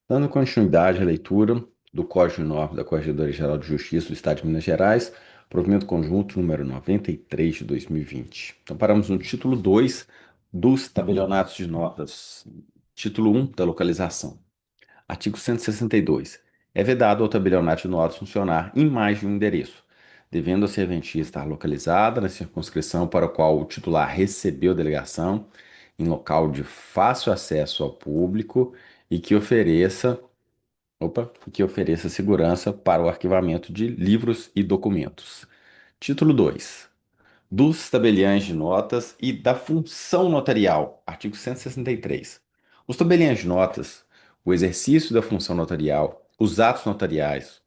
Dando continuidade à leitura do Código de Normas da Corregedoria Geral de Justiça do Estado de Minas Gerais, provimento conjunto número 93 de 2020. Então, paramos no título 2 dos tabelionatos de notas. Título 1 da localização. Artigo 162. É vedado ao tabelionato de notas funcionar em mais de um endereço, devendo a serventia estar localizada na circunscrição para a qual o titular recebeu delegação, em local de fácil acesso ao público e que ofereça segurança para o arquivamento de livros e documentos. Título 2 dos tabeliães de notas e da função notarial. Artigo 163. Os tabeliães de notas, o exercício da função notarial, os atos notariais,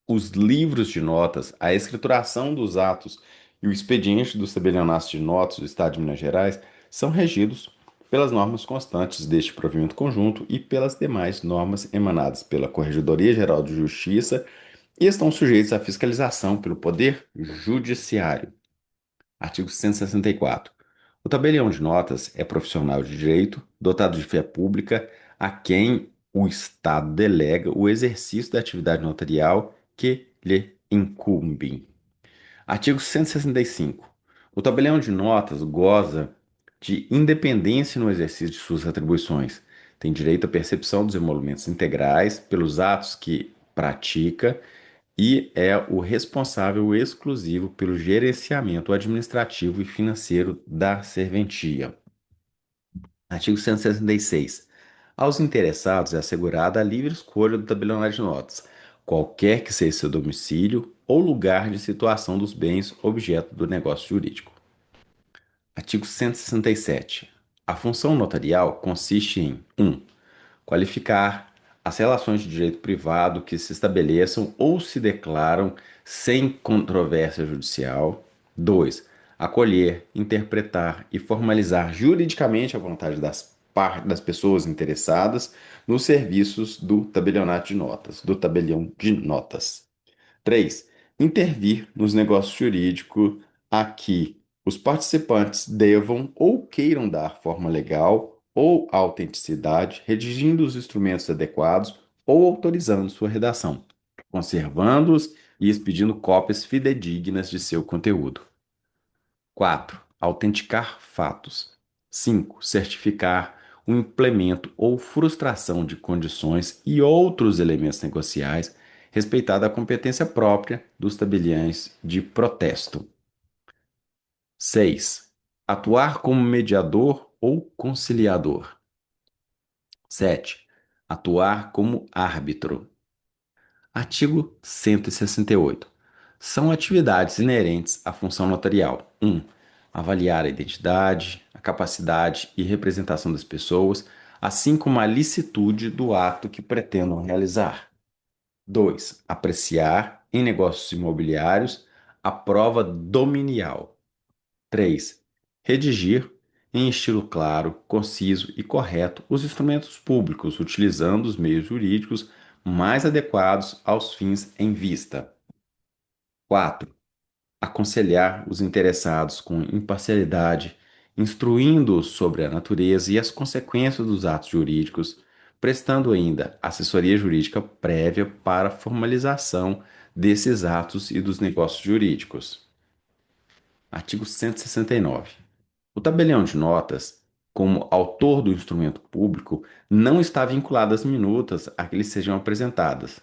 os livros de notas, a escrituração dos atos e o expediente dos tabelionatos de notas do Estado de Minas Gerais são regidos pelas normas constantes deste provimento conjunto e pelas demais normas emanadas pela Corregedoria Geral de Justiça e estão sujeitos à fiscalização pelo Poder Judiciário. Artigo 164. O tabelião de notas é profissional de direito, dotado de fé pública, a quem o Estado delega o exercício da atividade notarial que lhe incumbe. Artigo 165. O tabelião de notas goza de independência no exercício de suas atribuições. Tem direito à percepção dos emolumentos integrais pelos atos que pratica e é o responsável exclusivo pelo gerenciamento administrativo e financeiro da serventia. Artigo 166. Aos interessados é assegurada a livre escolha do tabelionário de notas, qualquer que seja seu domicílio ou lugar de situação dos bens objeto do negócio jurídico. Artigo 167. A função notarial consiste em 1. Qualificar as relações de direito privado que se estabeleçam ou se declaram sem controvérsia judicial. 2. Acolher, interpretar e formalizar juridicamente a vontade das pessoas interessadas nos serviços do tabelionato de notas, do tabelião de notas. 3. Intervir nos negócios jurídicos a que os participantes devam ou queiram dar forma legal ou autenticidade, redigindo os instrumentos adequados ou autorizando sua redação, conservando-os e expedindo cópias fidedignas de seu conteúdo. 4. Autenticar fatos. 5. Certificar o implemento ou frustração de condições e outros elementos negociais, respeitada a competência própria dos tabeliães de protesto. 6. Atuar como mediador ou conciliador. 7. Atuar como árbitro. Artigo 168. São atividades inerentes à função notarial. 1. Avaliar a identidade, a capacidade e representação das pessoas, assim como a licitude do ato que pretendam realizar. 2. Apreciar, em negócios imobiliários, a prova dominial. 3. Redigir, em estilo claro, conciso e correto, os instrumentos públicos, utilizando os meios jurídicos mais adequados aos fins em vista. 4. Aconselhar os interessados com imparcialidade, instruindo-os sobre a natureza e as consequências dos atos jurídicos, prestando ainda assessoria jurídica prévia para a formalização desses atos e dos negócios jurídicos. Artigo 169. O tabelião de notas, como autor do instrumento público, não está vinculado às minutas a que lhe sejam apresentadas,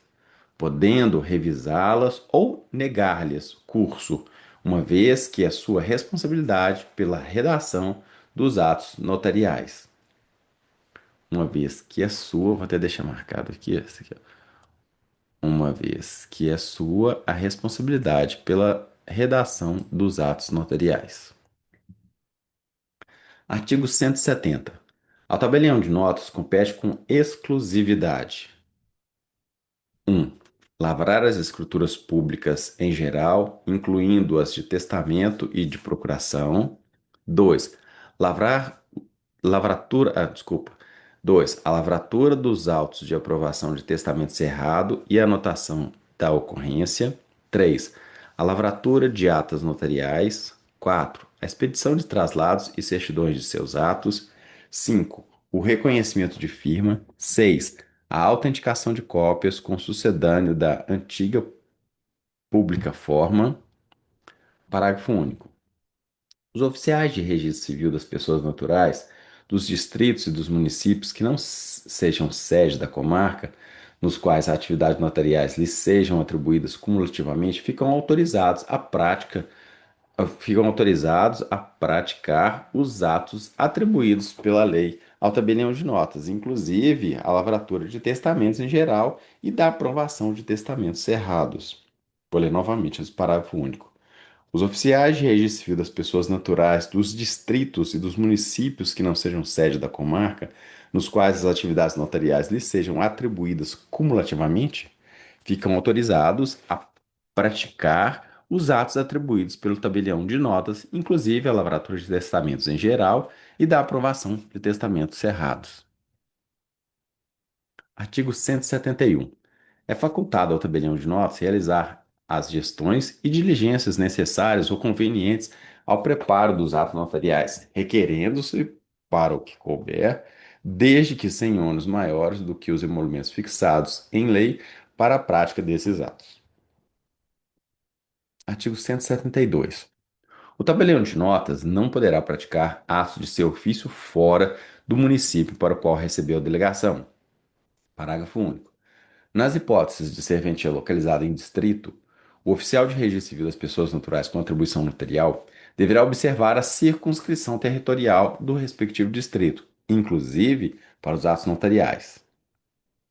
podendo revisá-las ou negar-lhes curso, uma vez que é sua responsabilidade pela redação dos atos notariais. Uma vez que é sua, vou até deixar marcado aqui, essa aqui, ó. Uma vez que é sua a responsabilidade pela redação dos atos notariais. Artigo 170. Ao tabelião de notas compete com exclusividade: 1. Lavrar as escrituras públicas em geral, incluindo as de testamento e de procuração. 2. Lavrar, lavratura, desculpa. 2. A lavratura dos autos de aprovação de testamento cerrado e a anotação da ocorrência. 3. A lavratura de atas notariais. 4. A expedição de traslados e certidões de seus atos. 5. O reconhecimento de firma. 6. A autenticação de cópias com sucedâneo da antiga pública forma. Parágrafo único. Os oficiais de registro civil das pessoas naturais, dos distritos e dos municípios que não sejam sede da comarca, nos quais atividades notariais lhes sejam atribuídas cumulativamente, ficam autorizados a praticar os atos atribuídos pela lei ao tabelião de notas, inclusive a lavratura de testamentos em geral e da aprovação de testamentos cerrados. Vou ler novamente esse parágrafo único. Os oficiais de registro civil das pessoas naturais dos distritos e dos municípios que não sejam sede da comarca, nos quais as atividades notariais lhes sejam atribuídas cumulativamente, ficam autorizados a praticar os atos atribuídos pelo tabelião de notas, inclusive a lavratura de testamentos em geral e da aprovação de testamentos cerrados. Artigo 171. É facultado ao tabelião de notas realizar as gestões e diligências necessárias ou convenientes ao preparo dos atos notariais, requerendo-se, para o que couber, desde que sem ônus maiores do que os emolumentos fixados em lei para a prática desses atos. Artigo 172. O tabelião de notas não poderá praticar atos de seu ofício fora do município para o qual recebeu a delegação. Parágrafo único. Nas hipóteses de serventia localizada em distrito, o oficial de registro civil das pessoas naturais com atribuição notarial deverá observar a circunscrição territorial do respectivo distrito, inclusive para os atos notariais.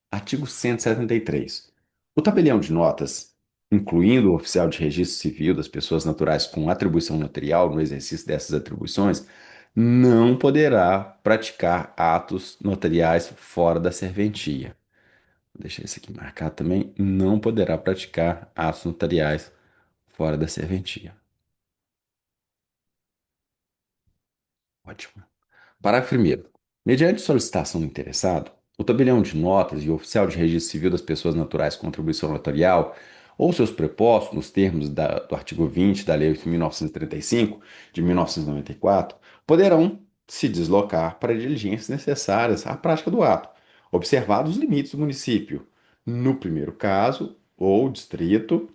Artigo 173. O tabelião de notas, incluindo o oficial de registro civil das pessoas naturais com atribuição notarial no exercício dessas atribuições, não poderá praticar atos notariais fora da serventia. Vou deixar isso aqui marcado também. Não poderá praticar atos notariais fora da serventia. Ótimo. Parágrafo 1º. Mediante solicitação do interessado, o tabelião de notas e o oficial de registro civil das pessoas naturais com contribuição notarial ou seus prepostos, nos termos do artigo 20 da Lei 8.935, de 1994, poderão se deslocar para diligências necessárias à prática do ato, observados os limites do município, no primeiro caso, ou distrito,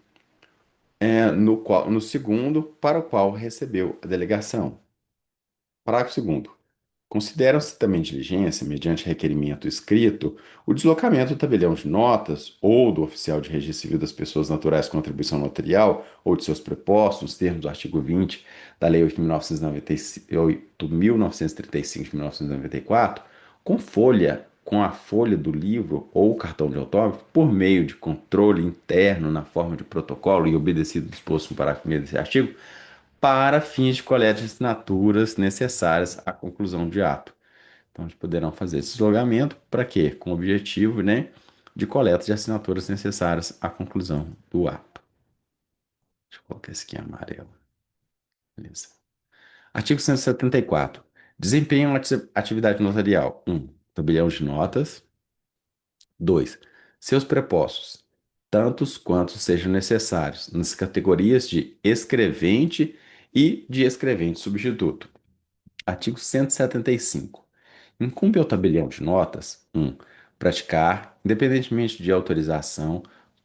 no segundo, para o qual recebeu a delegação. Parágrafo 2º. Consideram-se também diligência, mediante requerimento escrito, o deslocamento do tabelião de notas ou do oficial de registro civil das pessoas naturais com contribuição notarial ou de seus prepostos, nos termos do artigo 20 da Lei 8.935 de 1994, com a folha do livro ou cartão de autógrafo, por meio de controle interno na forma de protocolo e obedecido o disposto no parágrafo 1º desse artigo, para fins de coleta de assinaturas necessárias à conclusão de ato. Então, eles poderão fazer esse deslocamento para quê? Com o objetivo, né, de coleta de assinaturas necessárias à conclusão do ato. Deixa eu colocar esse aqui em amarelo. Beleza. Artigo 174. Desempenham atividade notarial. 1. Tabelião de notas. 2. Seus prepostos, tantos quantos sejam necessários, nas categorias de escrevente e de escrevente substituto. Artigo 175. Incumbe ao tabelião de notas: 1. Praticar, independentemente de autorização,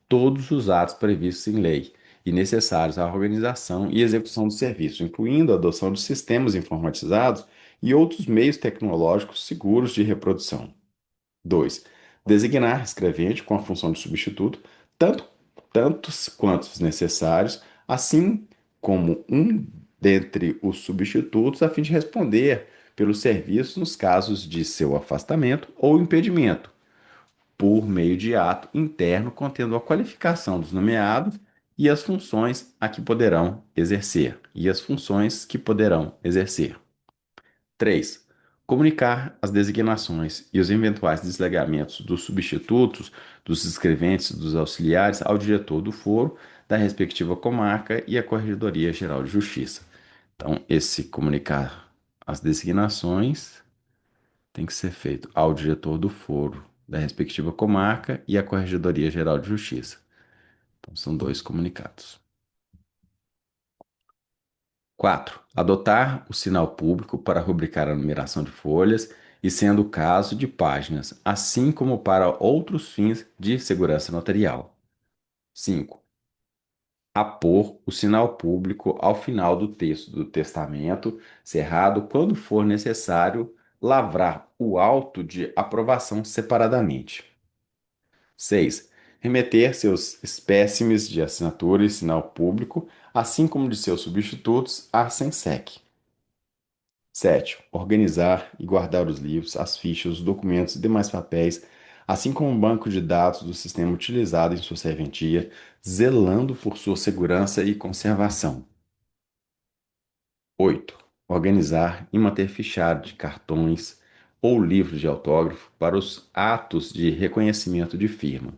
todos os atos previstos em lei e necessários à organização e execução do serviço, incluindo a adoção de sistemas informatizados e outros meios tecnológicos seguros de reprodução. 2. Designar escrevente com a função de substituto, tanto, tantos quantos necessários, assim como um dentre os substitutos, a fim de responder pelos serviços nos casos de seu afastamento ou impedimento, por meio de ato interno contendo a qualificação dos nomeados e as funções a que poderão exercer, e as funções que poderão exercer. 3. Comunicar as designações e os eventuais desligamentos dos substitutos, dos escreventes e dos auxiliares ao diretor do foro da respectiva comarca e à Corregedoria Geral de Justiça. Então, esse comunicar as designações tem que ser feito ao diretor do foro da respectiva comarca e à Corregedoria Geral de Justiça. Então, são dois comunicados. 4. Adotar o sinal público para rubricar a numeração de folhas e sendo o caso de páginas, assim como para outros fins de segurança notarial. 5. Apor o sinal público ao final do texto do testamento, cerrado quando for necessário lavrar o auto de aprovação separadamente. 6. Remeter seus espécimes de assinatura e sinal público, assim como de seus substitutos, à SENSEC. 7. Organizar e guardar os livros, as fichas, os documentos e demais papéis, assim como o banco de dados do sistema utilizado em sua serventia, zelando por sua segurança e conservação. 8. Organizar e manter fichário de cartões ou livros de autógrafo para os atos de reconhecimento de firma.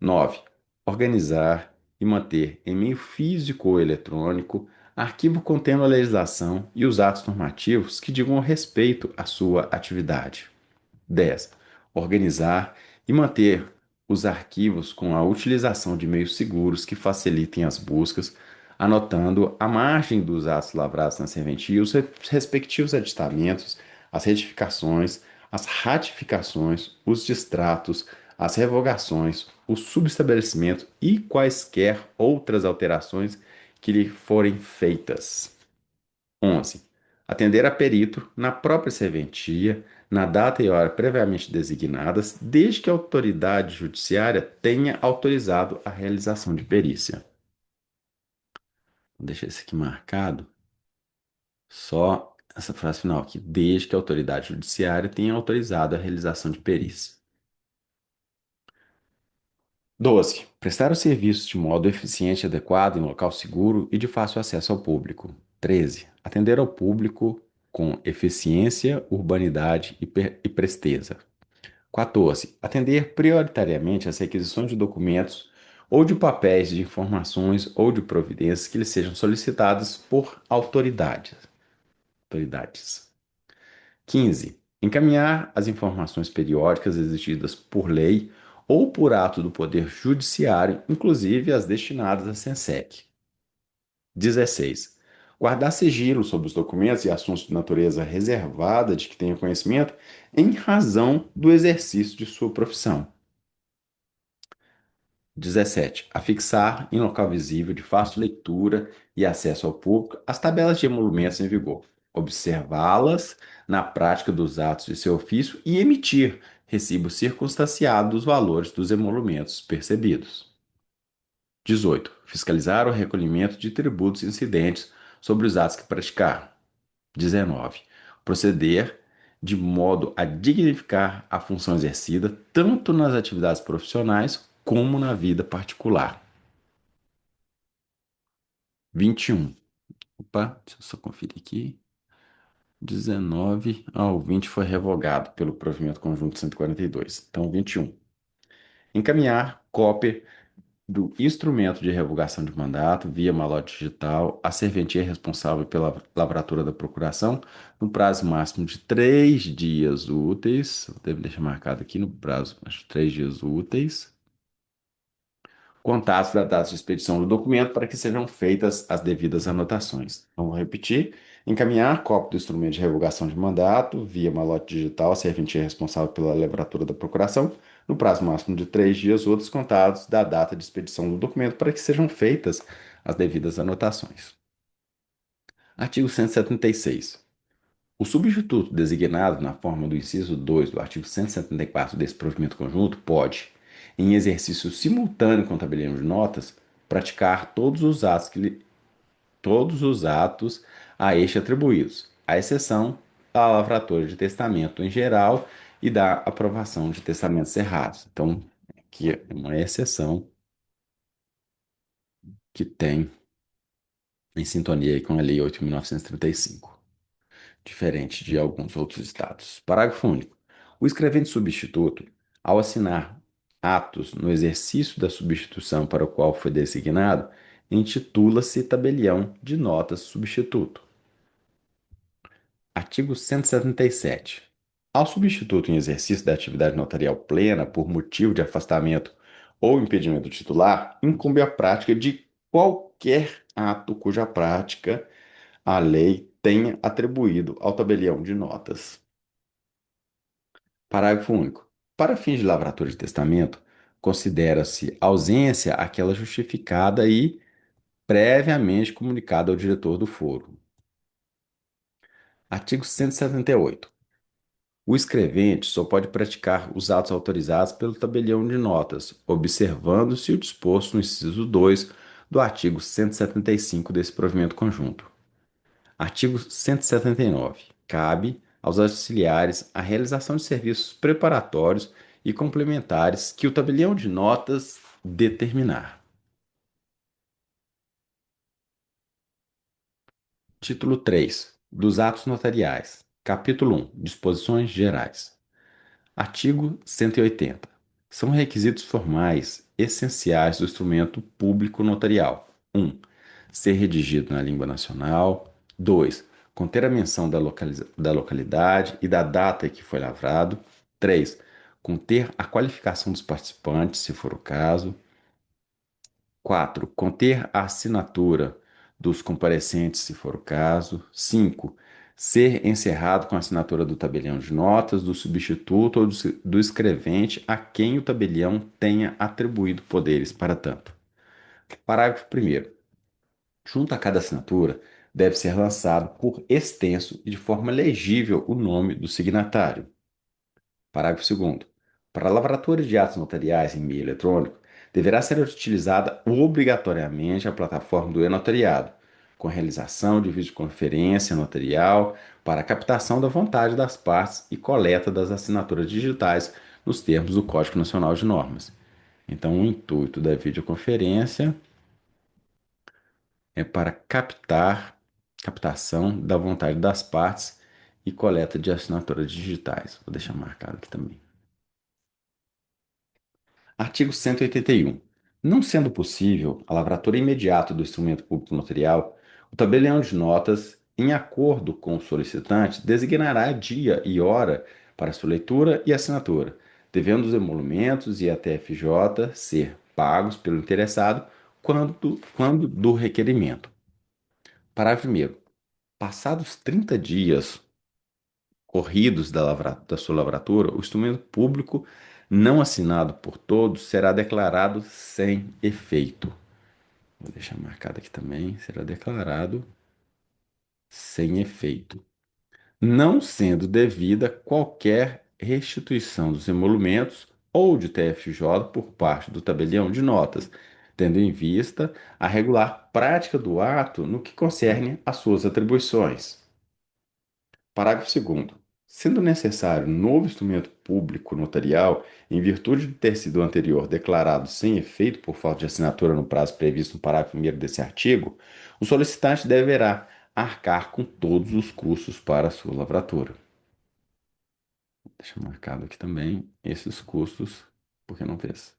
9. Organizar e manter em meio físico ou eletrônico arquivo contendo a legislação e os atos normativos que digam respeito à sua atividade. 10. Organizar e manter os arquivos com a utilização de meios seguros que facilitem as buscas, anotando a margem dos atos lavrados na serventia, os respectivos aditamentos, as retificações, as ratificações, os distratos, as revogações, o subestabelecimento e quaisquer outras alterações que lhe forem feitas. 11. Atender a perito na própria serventia, na data e hora previamente designadas, desde que a autoridade judiciária tenha autorizado a realização de perícia. Vou deixar isso aqui marcado, só essa frase final aqui, desde que a autoridade judiciária tenha autorizado a realização de perícia. 12. Prestar os serviços de modo eficiente e adequado em local seguro e de fácil acesso ao público. 13. Atender ao público com eficiência, urbanidade e presteza. 14. Atender prioritariamente às requisições de documentos ou de papéis de informações ou de providências que lhe sejam solicitadas por autoridades. 15. Encaminhar as informações periódicas exigidas por lei ou por ato do Poder Judiciário, inclusive as destinadas à SENSEC. 16. Guardar sigilo sobre os documentos e assuntos de natureza reservada de que tenha conhecimento em razão do exercício de sua profissão. 17. Afixar em local visível de fácil leitura e acesso ao público as tabelas de emolumentos em vigor, observá-las na prática dos atos de seu ofício e emitir recibo circunstanciado dos valores dos emolumentos percebidos. 18. Fiscalizar o recolhimento de tributos incidentes sobre os atos que praticar. 19. Proceder de modo a dignificar a função exercida tanto nas atividades profissionais como na vida particular. 21. Opa, deixa eu só conferir aqui. 19 ao 20 foi revogado pelo provimento conjunto 142. Então, 21. Encaminhar cópia do instrumento de revogação de mandato via malote digital à serventia responsável pela lavratura da procuração no prazo máximo de 3 dias úteis. Deve deixar marcado aqui no prazo, acho, 3 dias úteis. Contatos da data de expedição do documento para que sejam feitas as devidas anotações. Então, vou repetir. Encaminhar cópia do instrumento de revogação de mandato via malote digital à serventia responsável pela lavratura da procuração no prazo máximo de 3 dias úteis contados da data de expedição do documento para que sejam feitas as devidas anotações. Artigo 176. O substituto designado na forma do inciso 2 do artigo 174 desse provimento conjunto pode, em exercício simultâneo com o tabelião de notas, praticar todos os atos a este atribuídos, à exceção da lavratura de testamento em geral e da aprovação de testamentos errados. Então, aqui é uma exceção que tem em sintonia aí com a Lei 8.935, diferente de alguns outros estados. Parágrafo único. O escrevente substituto, ao assinar atos no exercício da substituição para o qual foi designado, intitula-se tabelião de notas substituto. Artigo 177. Ao substituto em exercício da atividade notarial plena por motivo de afastamento ou impedimento do titular, incumbe a prática de qualquer ato cuja prática a lei tenha atribuído ao tabelião de notas. Parágrafo único. Para fins de lavratura de testamento, considera-se ausência aquela justificada e previamente comunicada ao diretor do foro. Artigo 178. O escrevente só pode praticar os atos autorizados pelo tabelião de notas, observando-se o disposto no inciso 2 do artigo 175 desse provimento conjunto. Artigo 179. Cabe aos auxiliares a realização de serviços preparatórios e complementares que o tabelião de notas determinar. Título 3. Dos atos notariais. Capítulo 1. Disposições gerais. Artigo 180. São requisitos formais essenciais do instrumento público notarial: 1. Ser redigido na língua nacional. 2. Conter a menção da localidade e da data em que foi lavrado. 3. Conter a qualificação dos participantes, se for o caso. 4. Conter a assinatura dos comparecentes, se for o caso. 5. Ser encerrado com a assinatura do tabelião de notas, do substituto ou do escrevente a quem o tabelião tenha atribuído poderes para tanto. Parágrafo 1º. Junto a cada assinatura, deve ser lançado por extenso e de forma legível o nome do signatário. Parágrafo 2º. Para lavratura de atos notariais em meio eletrônico, deverá ser utilizada obrigatoriamente a plataforma do e-notariado, com realização de videoconferência notarial para a captação da vontade das partes e coleta das assinaturas digitais nos termos do Código Nacional de Normas. Então, o intuito da videoconferência é para captação da vontade das partes e coleta de assinaturas digitais. Vou deixar marcado aqui também. Artigo 181. Não sendo possível a lavratura imediata do instrumento público notarial, o tabelião de notas, em acordo com o solicitante, designará dia e hora para sua leitura e assinatura, devendo os emolumentos e a TFJ ser pagos pelo interessado quando do requerimento. Parágrafo 1º. Passados 30 dias corridos da sua lavratura, o instrumento público não assinado por todos será declarado sem efeito. Vou deixar marcado aqui também, será declarado sem efeito, não sendo devida qualquer restituição dos emolumentos ou de TFJ por parte do tabelião de notas, tendo em vista a regular prática do ato no que concerne às suas atribuições. Parágrafo 2º. Sendo necessário novo instrumento público notarial, em virtude de ter sido o anterior declarado sem efeito por falta de assinatura no prazo previsto no parágrafo 1º desse artigo, o solicitante deverá arcar com todos os custos para a sua lavratura. Deixa marcado aqui também esses custos, porque não fez.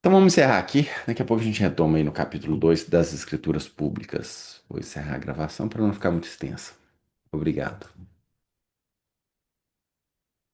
Então vamos encerrar aqui. Daqui a pouco a gente retoma aí no capítulo 2 das escrituras públicas. Vou encerrar a gravação para não ficar muito extensa. Obrigado.